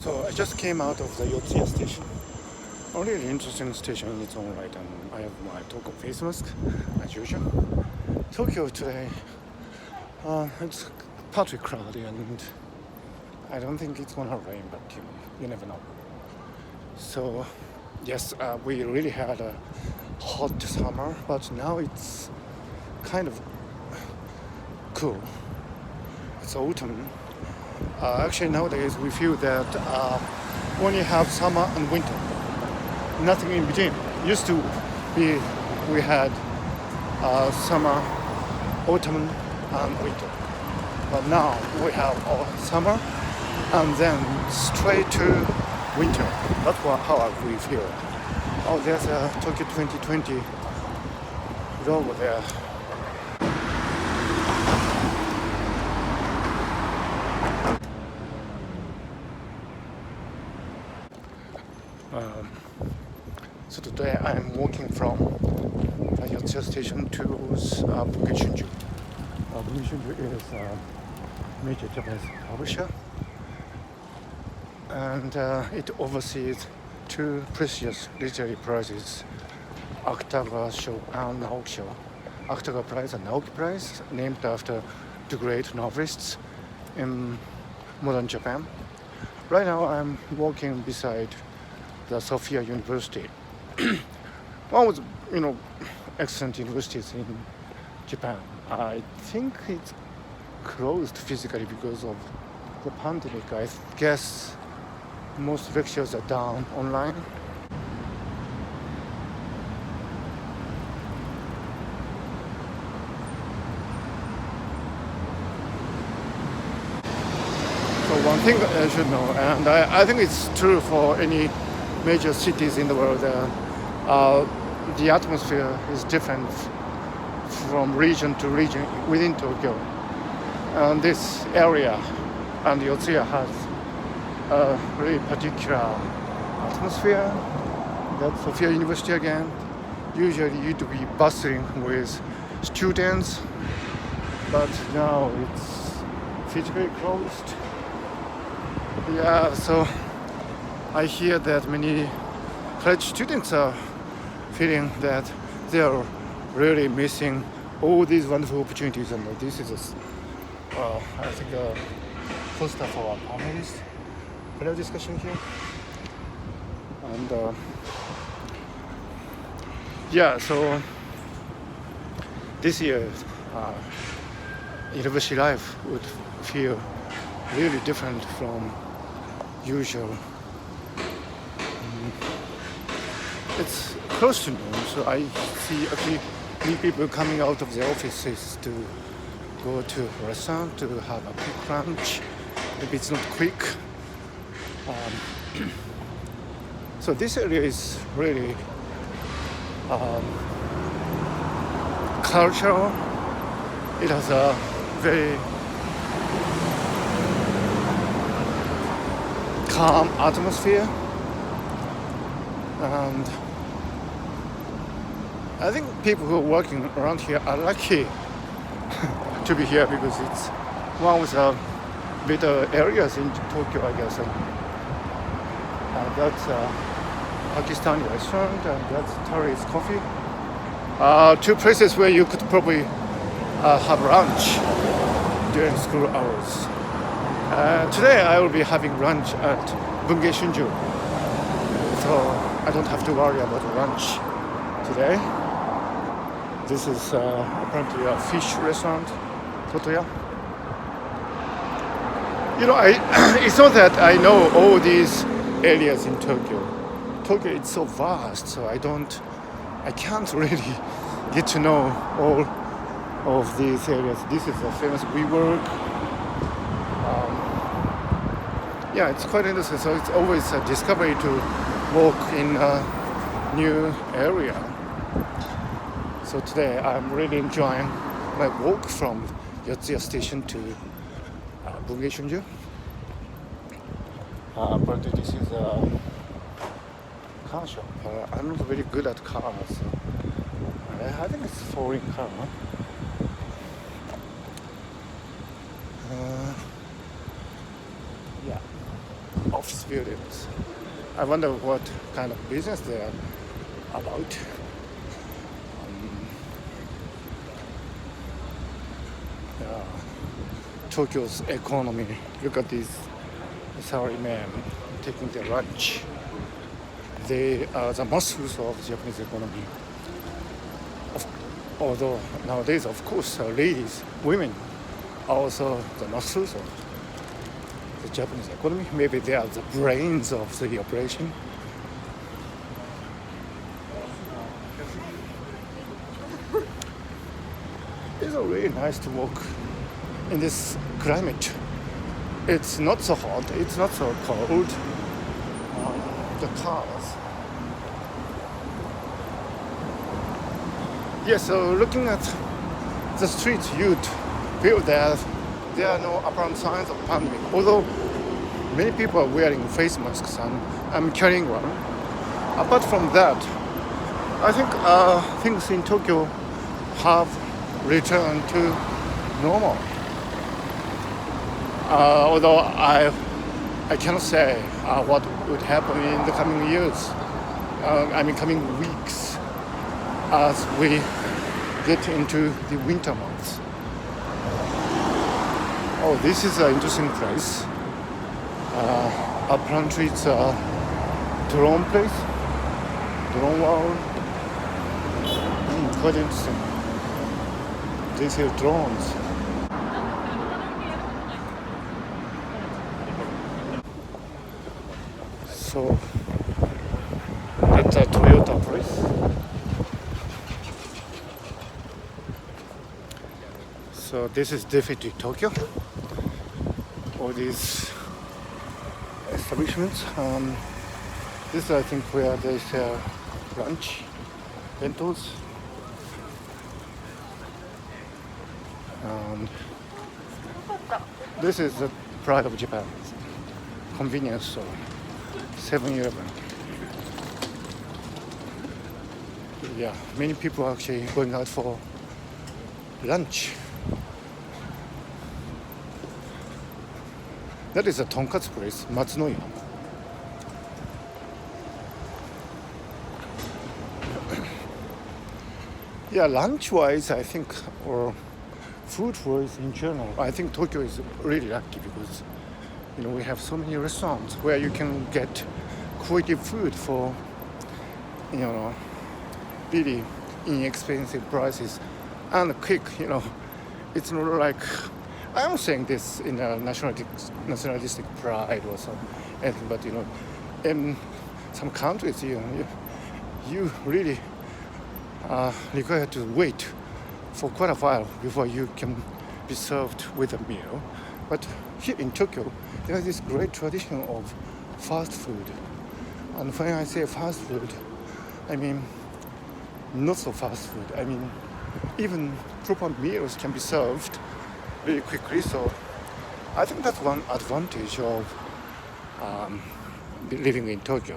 So I just came out of the Yotsuya station. A really interesting station in its own right, and I have my Tokyo face mask as usual. Tokyo today, it's partly cloudy, and I don't think it's gonna rain, but you never know. So yes, we really had a hot summer, but now it's kind of cool. It's autumn. Actually, nowadays we feel that only have summer and winter, nothing in between. Used to be we had summer, autumn, and winter, but now we have summer and then straight to winter. That's how we feel. Oh, there's a Tokyo 2020 logo there. So today I'm walking from Yotsuya station to Bungei Shunju. Bungei Shunju is a major Japanese publisher, and it oversees two prestigious literary prizes, Akutagawa Show and Naoki Show. Akutagawa Prize and Naoki Prize, named after the great novelists in modern Japan. Right now I'm walking beside the Sophia University. One of the, excellent universities in Japan. I think it's closed physically because of the pandemic. I guess most lectures are done online. So one thing I should know, and I think it's true for any major cities in the world, the atmosphere is different from region to region within Tokyo. And this area and Yotsuya has a really particular atmosphere. That's Sophia University again. Usually it would be bustling with students, but now it's physically closed. Yeah, so I hear that many college students are feeling that they are really missing all these wonderful opportunities, and this is I think a poster for our panel discussion here. And yeah, so this year university life would feel really different from usual. It's close to noon, so I see actually many people coming out of the offices to go to a restaurant to have a quick lunch. Maybe it's not quick. So this area is really cultural. It has a very calm atmosphere, and I think people who are working around here are lucky to be here because it's one of the better areas in Tokyo, I guess. And that's a Pakistani restaurant, and that's Tari's Coffee. Two places where you could probably have lunch during school hours. Today I will be having lunch at Bungei Shunju, so I don't have to worry about lunch today. This is apparently a fish restaurant, Totoya. It's not that I know all these areas in Tokyo. Tokyo is so vast, so I can't really get to know all of these areas. This is a famous WeWork. Yeah, it's quite interesting. So it's always a discovery to walk in a new area. So today I'm really enjoying my walk from Yotsuya station to Bungei Shunju. But this is a car shop. I'm not very good at cars, so I think it's a foreign car. Yeah. office buildings. I wonder what kind of business they are about. Yeah. Tokyo's economy. Look at these salarymen taking their lunch. They are the muscles of Japanese economy. Although nowadays, of course, ladies, women are also the muscles of the Japanese economy. Maybe they are the brains of the operation. It's really nice to walk in this climate. It's not so hot, it's not so cold. The cars. Yes, so looking at the streets, you'd feel that there are no apparent signs of pandemic. Although many people are wearing face masks and I'm carrying one. Apart from that, I think things in Tokyo have returned to normal. Although I cannot say what would happen in the coming years, coming weeks, as we get into the winter months. Oh, this is an interesting place. Apparently it's a drone place, drone world. Quite interesting. These are drones. So that's a Toyota place. So this is definitely Tokyo. All these establishments. This is, I think, where they sell lunch, bentos. And this is the pride of Japan. Convenience store. 7-Eleven. Yeah, many people are actually going out for lunch. That is a tonkatsu place, Matsunoya. Yeah, lunch-wise, I think, or food-wise in general, I think Tokyo is really lucky because we have so many restaurants where you can get quality food for, really inexpensive prices and quick. It's not like I'm saying this in a nationalistic pride or something, but in some countries, you really require to wait for quite a while before you can be served with a meal. But here in Tokyo, there is this great tradition of fast food. And when I say fast food, I mean not so fast food. I mean even proper meals can be served really quickly. So I think that's one advantage of living in Tokyo.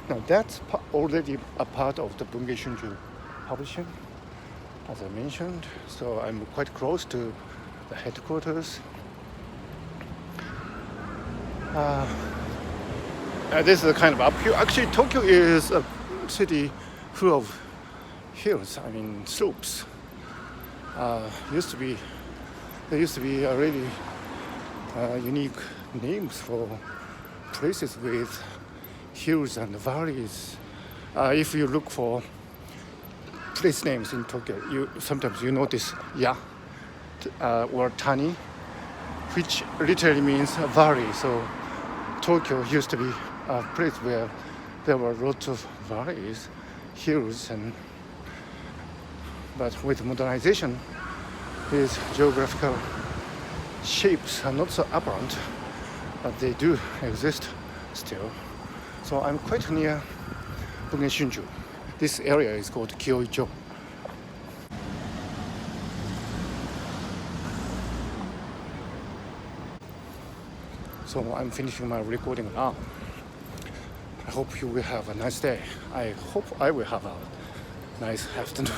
Now that's already a part of the Bungei Shunju publishing, as I mentioned. So I'm quite close to the headquarters. This is a kind of uphill. Actually, Tokyo is a city full of hills. Slopes. There used to be a really unique names for places with hills and valleys. If you look for place names in Tokyo, sometimes you notice or Tani, which literally means a valley. So Tokyo used to be a place where there were lots of valleys, hills, but with modernization, these geographical shapes are not so apparent, but they do exist still. So I'm quite near Bungei Shunju. This area is called Kioicho. So I'm finishing my recording now. I hope you will have a nice day. I hope I will have a nice afternoon.